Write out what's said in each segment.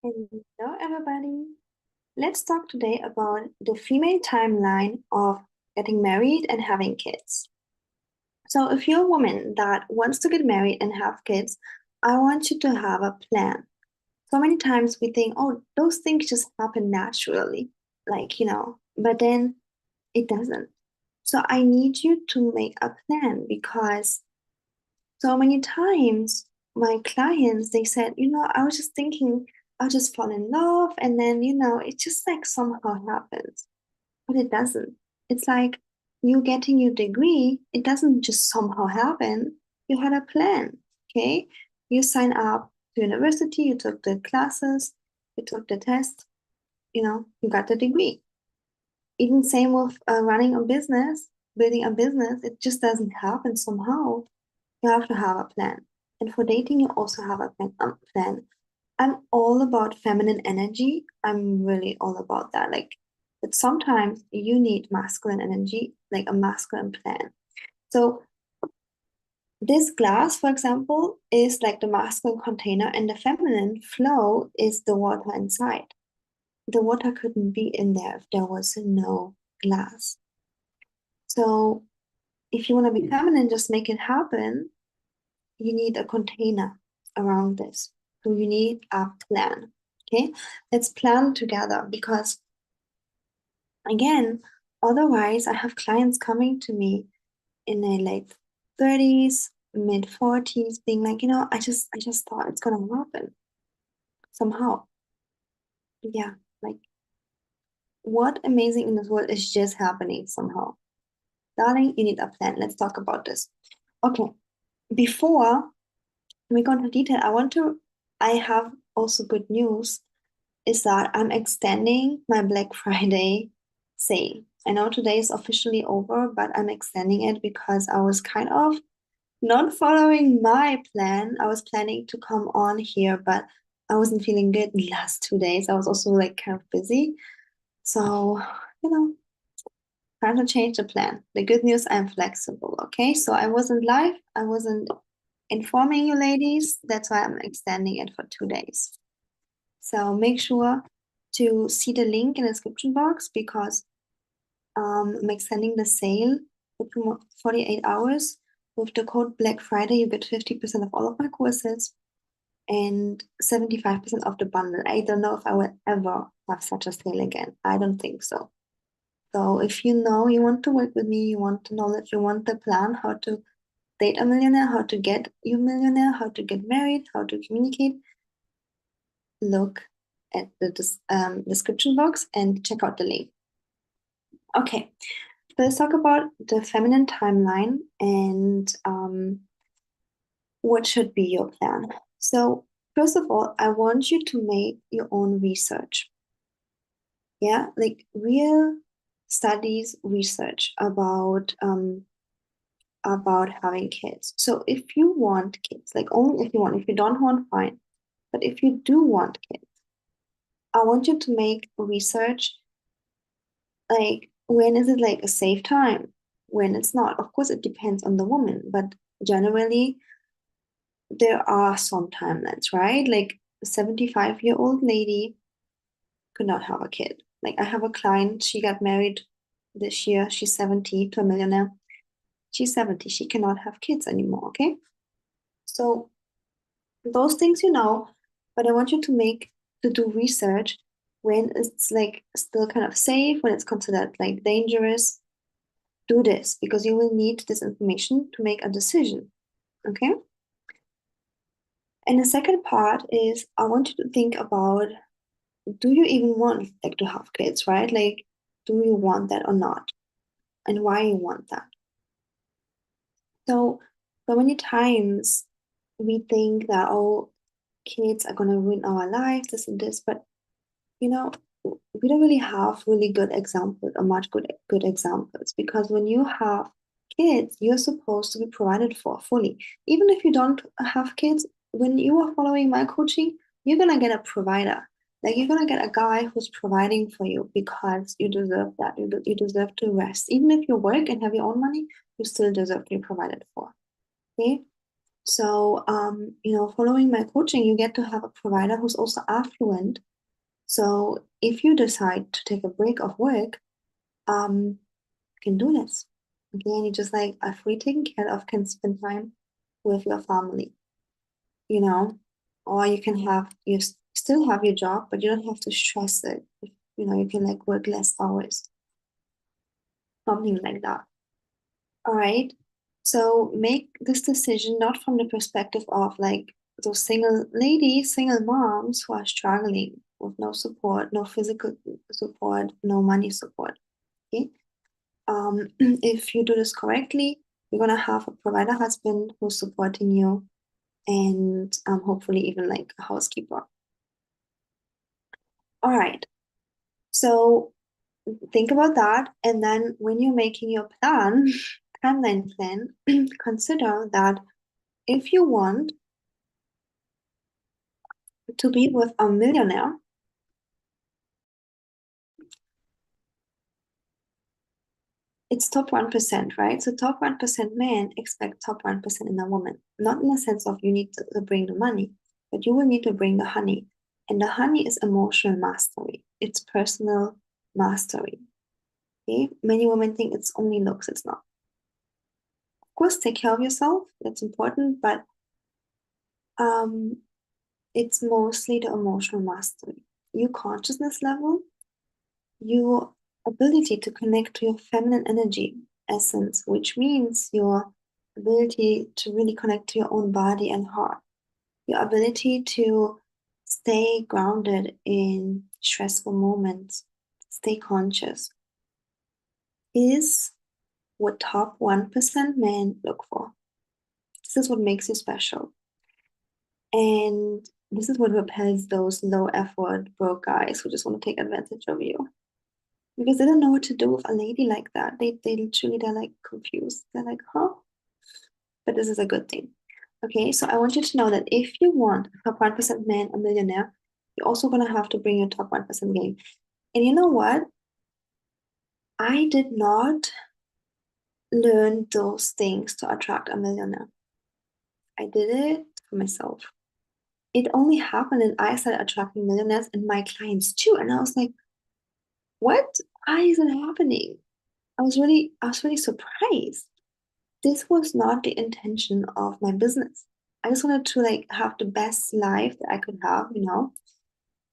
Hello, everybody. Let's talk today about the female timeline of getting married and having kids. So, if you're a woman that wants to get married and have kids, I want you to have a plan. So many times we think, oh, those things just happen naturally, but then it doesn't. So, I need you to make a plan because so many times, my clients, they said, I was just thinking I'll just fall in love and then, it just like somehow happens. But it doesn't. It's like you getting your degree, it doesn't just somehow happen. You had a plan, okay? You sign up to university, you took the classes, you took the test, you got the degree. Even same with running a business, building a business, it just doesn't happen somehow. You have to have a plan. And for dating, you also have a plan. I'm all about feminine energy. I'm really all about that. But sometimes you need masculine energy, like a masculine plan. So this glass, for example, is like the masculine container, and the feminine flow is the water inside. The water couldn't be in there if there was no glass. So if you want to be feminine, just make it happen. You need a container around this. So you need a plan. Okay, let's plan together because again, otherwise I have clients coming to me in their late 30s, mid 40s, being like, I just thought it's gonna happen somehow. Yeah, like what amazing in this world is just happening somehow. Darling, you need a plan. Let's talk about this. Okay, before we go into detail, I have also good news is that I'm extending my Black Friday sale. I know today is officially over, but I'm extending it because I was kind of not following my plan. I was planning to come on here, but I wasn't feeling good the last 2 days. I was also like kind of busy. So, you know, time to change the plan. The good news, I'm flexible. Okay. So I wasn't live. I wasn't informing you ladies. That's why I'm extending it for 2 days. So make sure to see the link in the description box because I'm extending the sale for 48 hours. With the code Black Friday, you get 50% of all of my courses and 75% of the bundle. I don't know if I will ever have such a sale again. I don't think so. So if you know you want to work with me, you want the knowledge, you want the plan, how to date a millionaire, how to get you a millionaire, how to get married, how to communicate, look at the description box and check out the link. Okay, so let's talk about the feminine timeline and what should be your plan. So, first of all, I want you to make your own research. Yeah, like real studies research about having kids. So if you want kids, like only if you want, if you don't want, fine. But if you do want kids, I want you to make research like when is it like a safe time? When it's not. Of course, it depends on the woman, but generally there are some timelines, right? Like a 75-year-old lady could not have a kid. Like I have a client, she got married this year, she's 70 to a millionaire. She's 70, she cannot have kids anymore, okay? So those things but I want you to do research when it's like still kind of safe, when it's considered like dangerous. Do this because you will need this information to make a decision. Okay. And the second part is I want you to think about do you even want like to have kids, right? Like, do you want that or not? And why you want that? So, so many times we think that, oh, kids are gonna ruin our lives, this and this, but you know, we don't really have really good examples or much good examples because when you have kids, you're supposed to be provided for fully. Even if you don't have kids, when you are following my coaching, you're gonna get a provider. Like you're gonna get a guy who's providing for you because you deserve that. You deserve to rest. Even if you work and have your own money, you still deserve to be provided for. Okay? So, following my coaching, you get to have a provider who's also affluent. So if you decide to take a break of work, you can do this. Okay, and you just like are fully taken care of, can spend time with your family, you know, or you can have still have your job, but you don't have to stress it. You can like work less hours, something like that. All right. So make this decision not from the perspective of like those single ladies, single moms who are struggling with no support, no physical support, no money support. Okay. If you do this correctly, you're gonna have a provider husband who's supporting you and hopefully even like a housekeeper. All right. So think about that. And then when you're making your timeline plan, consider that if you want to be with a millionaire, it's top 1%, right? So top 1% men expect top 1% in a woman, not in the sense of you need to bring the money, but you will need to bring the honey. And the honey is emotional mastery. It's personal mastery. Okay? Many women think it's only looks, it's not. Of course, take care of yourself, that's important, but um, it's mostly the emotional mastery. Your consciousness level, your ability to connect to your feminine energy essence, which means your ability to really connect to your own body and heart, your ability to stay grounded in stressful moments, stay conscious, is what top 1% men look for. This is what makes you special. And this is what repels those low effort broke guys who just want to take advantage of you. Because they don't know what to do with a lady like that. They literally they're like confused. They're like, huh? But this is a good thing. Okay, so I want you to know that if you want a top 1% man, a millionaire, you're also gonna have to bring your top 1% game. And you know what? I did not learn those things to attract a millionaire. I did it for myself. It only happened and I started attracting millionaires and my clients too. And I was like, what? Why is it happening? I was really surprised. This was not the intention of my business. I just wanted to like have the best life that I could have.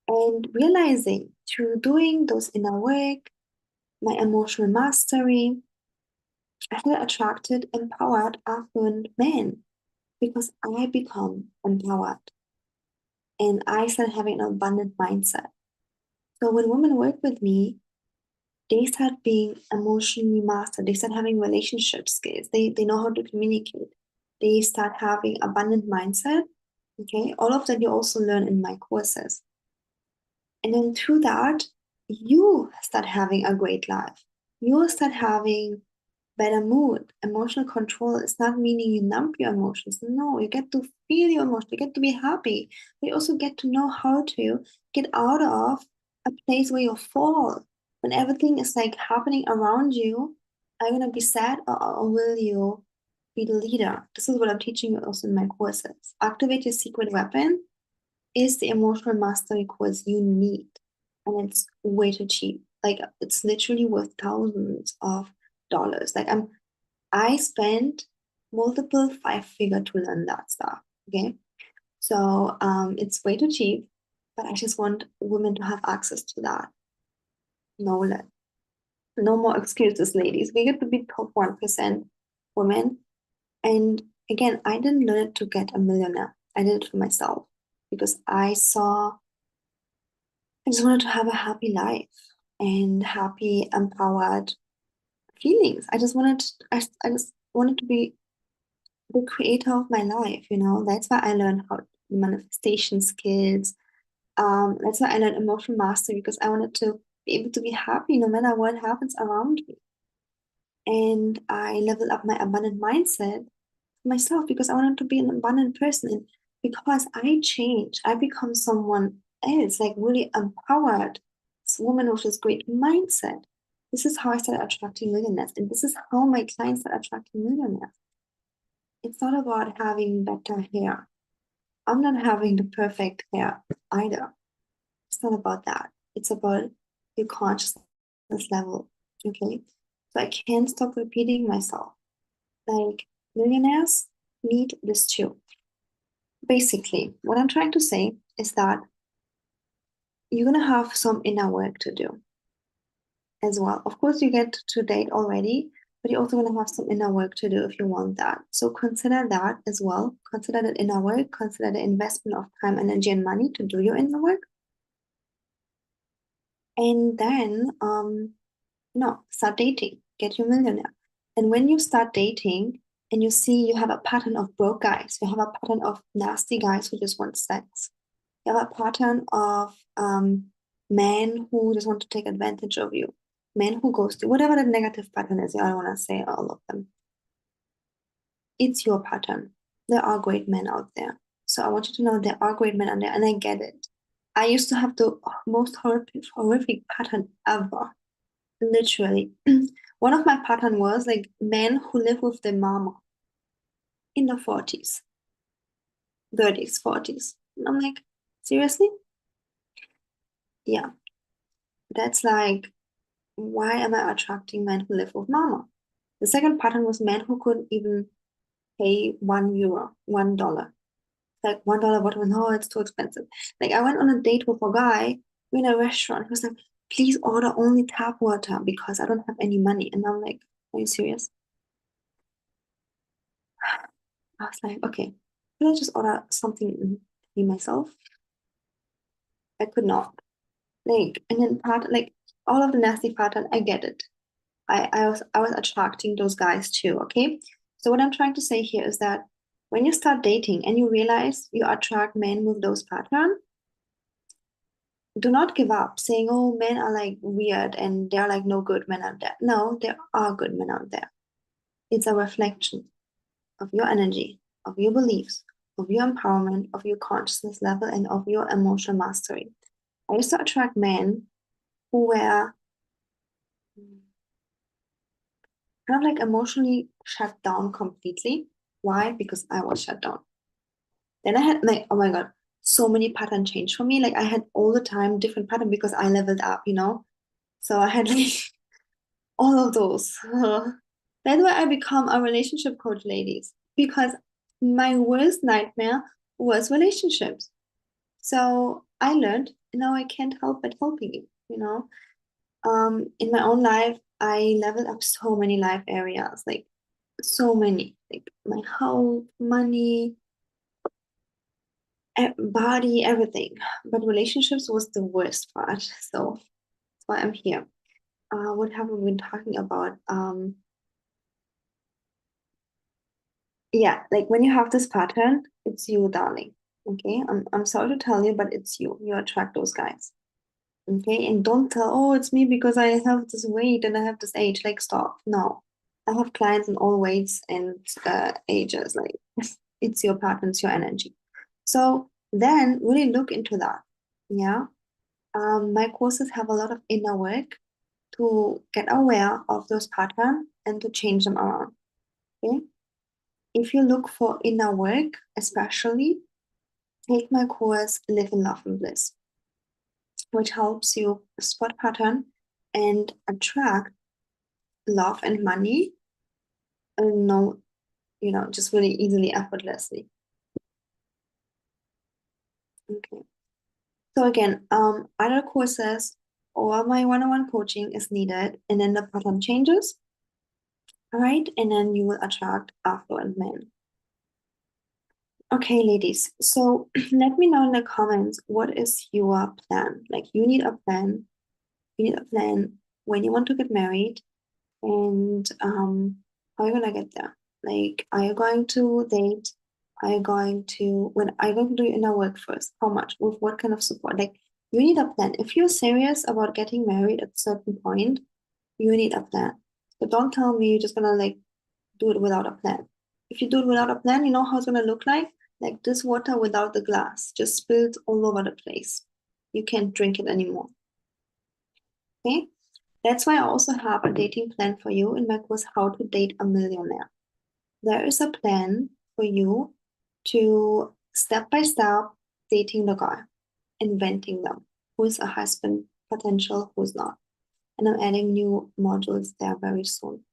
And realizing through doing those inner work, my emotional mastery, I feel attracted, empowered, affluent men because I become empowered and I start having an abundant mindset. So when women work with me, they start being emotionally mastered. They start having relationship skills. They know how to communicate. They start having abundant mindset. Okay. All of that you also learn in my courses. And then through that, you start having a great life. You start having better mood. Emotional control is not meaning you numb your emotions. No, you get to feel your emotions. You get to be happy. But you also get to know how to get out of a place where you fall. When everything is like happening around you, are you gonna be sad or will you be the leader? This is what I'm teaching you also in my courses. Activate your secret weapon is the emotional mastery course you need. And it's way too cheap. Like it's literally worth thousands of dollars. I spent multiple five-figure to learn that stuff. Okay. So it's way too cheap, but I just want women to have access to that knowledge. No more excuses, ladies. We get to be top 1% women. And again, I didn't learn it to get a millionaire. I did it for myself because I just wanted to have a happy life and happy, empowered feelings. I just wanted to be the creator of my life. That's why I learned how manifestation skills. That's why I learned emotional mastery because I wanted to be able to be happy no matter what happens around me. And I leveled up my abundant mindset myself because I wanted to be an abundant person. And because I changed, I become someone else, like really empowered. This woman with this great mindset. This is how I started attracting millionaires. And this is how my clients start attracting millionaires. It's not about having better hair. I'm not having the perfect hair either. It's not about that. It's about your consciousness level. Okay. So I can't stop repeating myself. Like millionaires need this too. Basically, what I'm trying to say is that you're gonna have some inner work to do as well. Of course, you get to date already, but you're also gonna have some inner work to do if you want that. So consider that as well. Consider that inner work, consider the investment of time, energy, and money to do your inner work. And then no, start dating, get your millionaire. And when you start dating and you see you have a pattern of broke guys, you have a pattern of nasty guys who just want sex, you have a pattern of men who just want to take advantage of you, men who ghost you, whatever the negative pattern is, I don't want to say all of them. It's your pattern. There are great men out there. So I want you to know there are great men out there, and I get it. I used to have the most horrific pattern ever. Literally. One of my pattern was like men who live with their mama in the 40s, 30s, 40s. And I'm like, seriously? Yeah. That's like, why am I attracting men who live with mama? The second pattern was men who couldn't even pay €1, $1. Like $1 bottle, no, it's too expensive. Like I went on a date with a guy in a restaurant. He was like, please order only tap water because I don't have any money. And I'm like, are you serious? I was like, okay, could I just order something me myself? I could not. Like, and then part like all of the nasty pattern, I get it. I was attracting those guys too, okay? So what I'm trying to say here is that when you start dating and you realize you attract men with those patterns, do not give up saying, oh, men are like weird and there are like no good men out there. No, there are good men out there. It's a reflection of your energy, of your beliefs, of your empowerment, of your consciousness level, and of your emotional mastery. I used to attract men who were kind of like emotionally shut down completely. Why? Because I was shut down. Then I had like, oh my God, so many pattern change for me. Like I had all the time different pattern because I leveled up, you know? So I had like all of those. That's why I become a relationship coach, ladies, because my worst nightmare was relationships. So I learned, now I can't help but helping you, you know. In my own life, I leveled up so many life areas, like so many, like my health, money, body, everything. But relationships was the worst part. So that's why I'm here. What have we been talking about? Yeah, like when you have this pattern, it's you, darling. Okay, I'm sorry to tell you, but it's you. You attract those guys. Okay, and don't tell, oh, it's me because I have this weight and I have this age. Like, stop. No, I have clients in all weights and ages. Like, it's your pattern, it's your energy. So then really look into that. Yeah. My courses have a lot of inner work to get aware of those patterns and to change them around. Okay. If you look for inner work, especially, take my course Live in Love and Bliss, which helps you spot pattern and attract love and money and no, just really easily, effortlessly. Okay. So again, other courses or my one-on-one coaching is needed, and then the pattern changes, all right? And then you will attract affluent men. Okay, ladies. So let me know in the comments what is your plan? Like you need a plan. You need a plan when you want to get married and how are you gonna get there? Like, are you going to date? Are you going to when are you going to do your inner work first? How much? With what kind of support? Like you need a plan. If you're serious about getting married at a certain point, you need a plan. So don't tell me you're just gonna like do it without a plan. If you do it without a plan, you know how it's gonna look like? Like this water without the glass, just spilled all over the place. You can't drink it anymore. Okay? That's why I also have a dating plan for you in my course, How to Date a Millionaire. There is a plan for you to step by step dating the guy, inventing them. Who is a husband potential, who's not. And I'm adding new modules there very soon.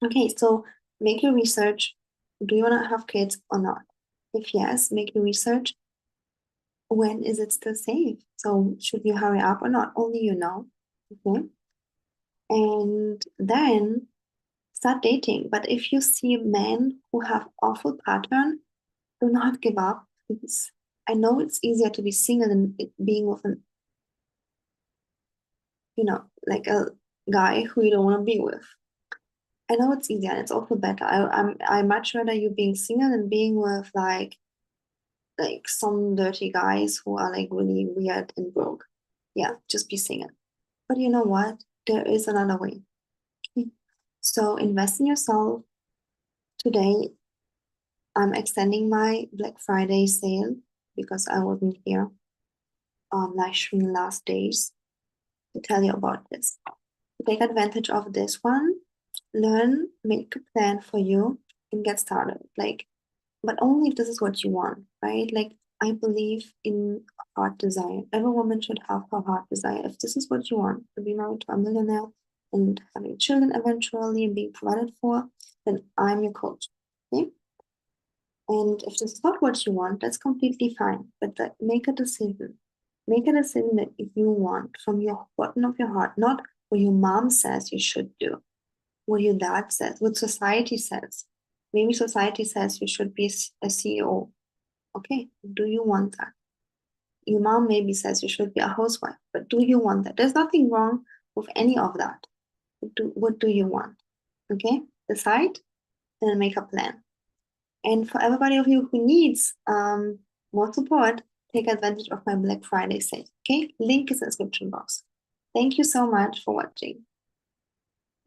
Okay, so make your research. Do you want to have kids or not? If yes, make your research. When is it still safe? So should you hurry up or not? Only you know. Okay. And then start dating. But if you see men who have awful pattern, do not give up, please. I know it's easier to be single than being with an, like a guy who you don't want to be with. I know it's easier and it's also better. I much rather you being single than being with like some dirty guys who are like really weird and broke. Yeah, just be single. But you know what? There is another way. Okay. So invest in yourself. Today, I'm extending my Black Friday sale because I wasn't here on live stream last days to tell you about this. To take advantage of this one, learn, make a plan for you, and get started. Like, but only if this is what you want, right? Like, I believe in heart desire. Every woman should have her heart desire. If this is what you want, to be married to a millionaire and having children eventually and being provided for, then I'm your coach. Okay. And if this is not what you want, that's completely fine. But make a decision. Make a decision that if you want from your bottom of your heart, not what your mom says you should do, what your dad says, what society says. Maybe society says you should be a CEO. Okay, do you want that? Your mom maybe says you should be a housewife, but do you want that? There's nothing wrong with any of that. What do you want? Okay, decide and make a plan. And for everybody of you who needs more support, take advantage of my Black Friday sale. Okay, link is in the description box. Thank you so much for watching.